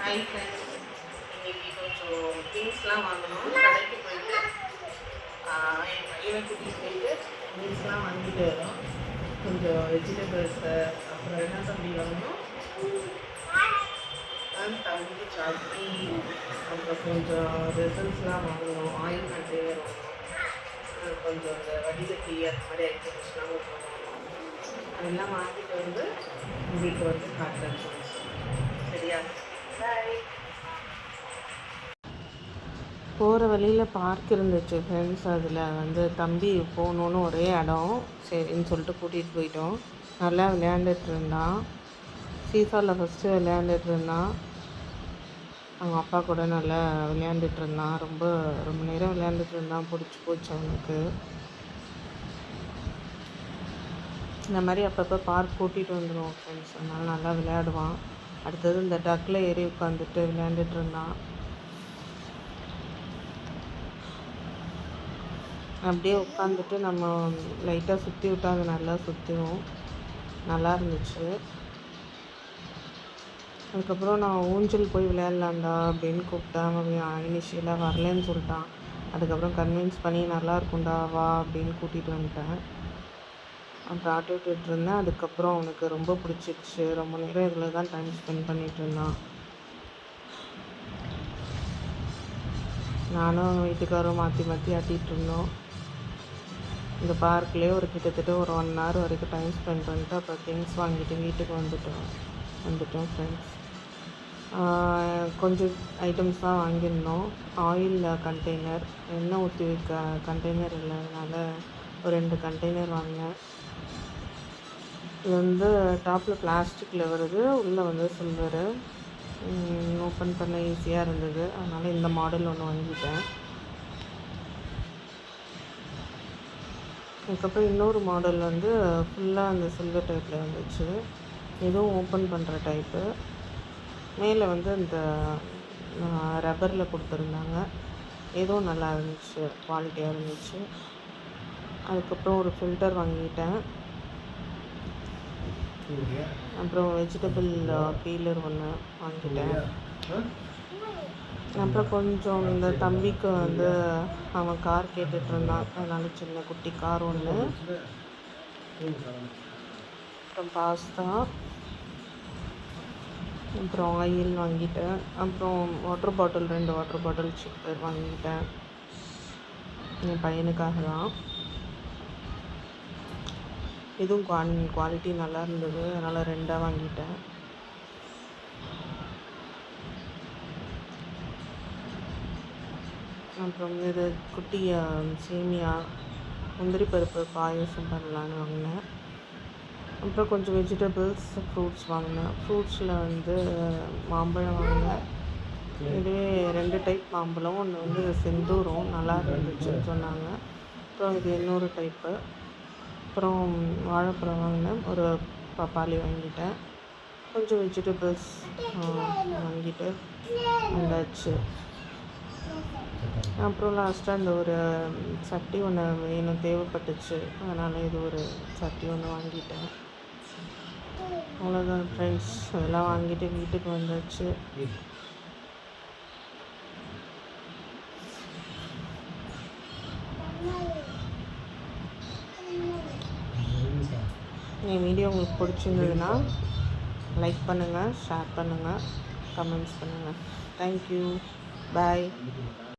Hi friends, இன்றைக்கி கொஞ்சம் திங்ஸ்லாம் வாங்கணும். கடைக்கு போயிட்டு என் பையனை கூட்டிகிட்டு போயிட்டு திங்ஸ்லாம் வாங்கிட்டு வரோம். கொஞ்சம் வெஜிடபிள்ஸு, அப்புறம் என்ன தம்பி வாங்கணும், தம்பி சட்னி, அப்புறம் கொஞ்சம் ரெசல்ஸ்லாம் வாங்கணும். ஆயில் கண்டெய்னர் வாங்கணும். கொஞ்சம் இந்த வடிகட்டி அது மாதிரி ஐட்டம்ஸ்லாம் வாங்கணும். அதெல்லாம் வாங்கிட்டு வந்து உங்களுக்கு வந்து காட்டுறேன் ஃப்ரெண்ட்ஸ். சரியா? போகிற வழியில் பார்க் இருந்துச்சு ஃப்ரெண்ட்ஸ். அதில் வந்து தம்பி போகணுன்னு ஒரே இடம், சரின்னு சொல்லிட்டு கூட்டிகிட்டு போயிட்டோம். நல்லா விளையாண்டுட்டு இருந்தான். சீசாவில் ஃபஸ்ட்டு விளையாண்டுட்டு இருந்தான். அவங்க அப்பா கூட நல்லா விளையாண்டுட்டு இருந்தான். ரொம்ப நேரம் விளையாண்டுட்டு இருந்தான். பிடிச்சி போச்சு அவனுக்கு. இந்த மாதிரி அப்பப்போ பார்க் கூட்டிகிட்டு வந்துடுவோம் ஃப்ரெண்ட்ஸ். அதனால் நல்லா விளையாடுவான். அடுத்தது இந்த டக்கில் ஏறி உட்காந்துட்டு விளையாண்டுட்டு இருந்தான். அப்படியே உட்காந்துட்டு நம்ம லைட்டாக சுற்றி விட்டால் அது நல்லா சுற்றிடும். நல்லா இருந்துச்சு. அதுக்கப்புறம் நான் ஊஞ்சல் போய் விளையாடலாண்டா அப்படின்னு கூப்பிட்டேன். அவன் இனிஷியலாக வரலன்னு சொல்லிட்டான். அதுக்கப்புறம் கன்வின்ஸ் பண்ணி நல்லா இருக்கும்டா வா அப்படின்னு கூட்டிகிட்டு வந்துட்டேன். அப்புறம் ஆட்டி விட்டுட்டு இருந்தேன். அதுக்கப்புறம் அவனுக்கு ரொம்ப பிடிச்சிருச்சு. ரொம்ப நேரம் இதில் தான் டைம் ஸ்பெண்ட் பண்ணிகிட்டு இருந்தான். நானும் வீட்டுக்காரும் மாற்றி மாற்றி ஆட்டிகிட்டு இருந்தோம். இந்த பார்க்லேயே கிட்டத்தட்ட ஒரு 1 hour வரைக்கும் டைம் ஸ்பெண்ட் பண்ணிட்டு அப்புறம் திங்ஸ் வாங்கிட்டு வீட்டுக்கு வந்துட்டோம் ஃப்ரெண்ட்ஸ். கொஞ்சம் ஐட்டம்ஸ் தான் வாங்கியிருந்தோம். ஆயில் கண்டெய்னர், எண்ணெய் ஊற்றி வைக்க கண்டெய்னர் இல்லாதனால ஒரு 2 கண்டெய்னர் வாங்கினேன். இது வந்து டாப்பில் பிளாஸ்டிக்கில் வருது, உள்ளே வந்து சில்வரு. ஓப்பன் பண்ண ஈஸியாக இருந்தது. அதனால் இந்த மாடல் ஒன்று வாங்கிட்டேன். அதுக்கப்புறம் இன்னொரு மாடல் வந்து ஃபுல்லாக அந்த சில்வர் டைப்பில் வந்துச்சு. இதுவும் ஓப்பன் பண்ணுற டைப்பு. மேலே வந்து இந்த ரப்பரில் கொடுத்துருந்தாங்க. இதுவும் நல்லா இருந்துச்சு, குவாலிட்டியாக இருந்துச்சு. அதுக்கப்புறம் ஒரு ஃபில்டர் வாங்கிட்டேன். அப்புறம் வெஜிடபிள் பீலர் ஒன்று வாங்கிட்டேன். அப்புறம் கொஞ்சம் இந்த தம்பிக்கு வந்து அவன் கார் கேட்டுட்ருந்தான். அதனால சின்ன குட்டி கார் ஒன்று. அப்புறம் பாஸ்தா, அப்புறம் ஆயில் வாங்கிட்டேன். அப்புறம் வாட்டர் பாட்டில் 2 வாட்டர் பாட்டில் சிப்பர் வாங்கிட்டேன். என் பையனுக்காக தான். இதுவும் குவாலிட்டி நல்லா இருந்தது. அதனால் 2 வாங்கிட்டேன். அப்புறம் இது குட்டி சேமியா, முந்திரி பருப்பு பாயசம் பண்ணலான்னு வாங்கினேன். அப்புறம் கொஞ்சம் வெஜிடபிள்ஸ், ஃப்ரூட்ஸ் வாங்கினேன். ஃப்ரூட்ஸில் வந்து மாம்பழம் வாங்கினேன். இதுவே 2 டைப் மாம்பழம். ஒன்று வந்து செந்தூரம் நல்லா இருந்துச்சுன்னு சொன்னாங்க. அப்புறம் இது இன்னொரு டைப்பு. அப்புறம் வாழைப்பழம் வாங்கினேன். ஒரு பப்பாளி வாங்கிட்டேன். கொஞ்சம் வெஜிடபிள்ஸ் வாங்கிட்டு வந்தாச்சு. அப்புறம் லாஸ்ட்டாக இந்த ஒரு சட்டி ஒன்று வேணும் தேவைப்பட்டுச்சு. அதனால் இது ஒரு சட்டி ஒன்று வாங்கிட்டேன். அவ்வளோதான் ஃப்ரெண்ட்ஸ். அதெல்லாம் வாங்கிட்டு வீட்டுக்கு வந்தாச்சு. என் வீடியோ உங்களுக்கு பிடிச்சிருந்ததுன்னா லைக் பண்ணுங்கள், ஷேர் பண்ணுங்கள், கமெண்ட்ஸ் பண்ணுங்கள். தேங்க்யூ. பாய்.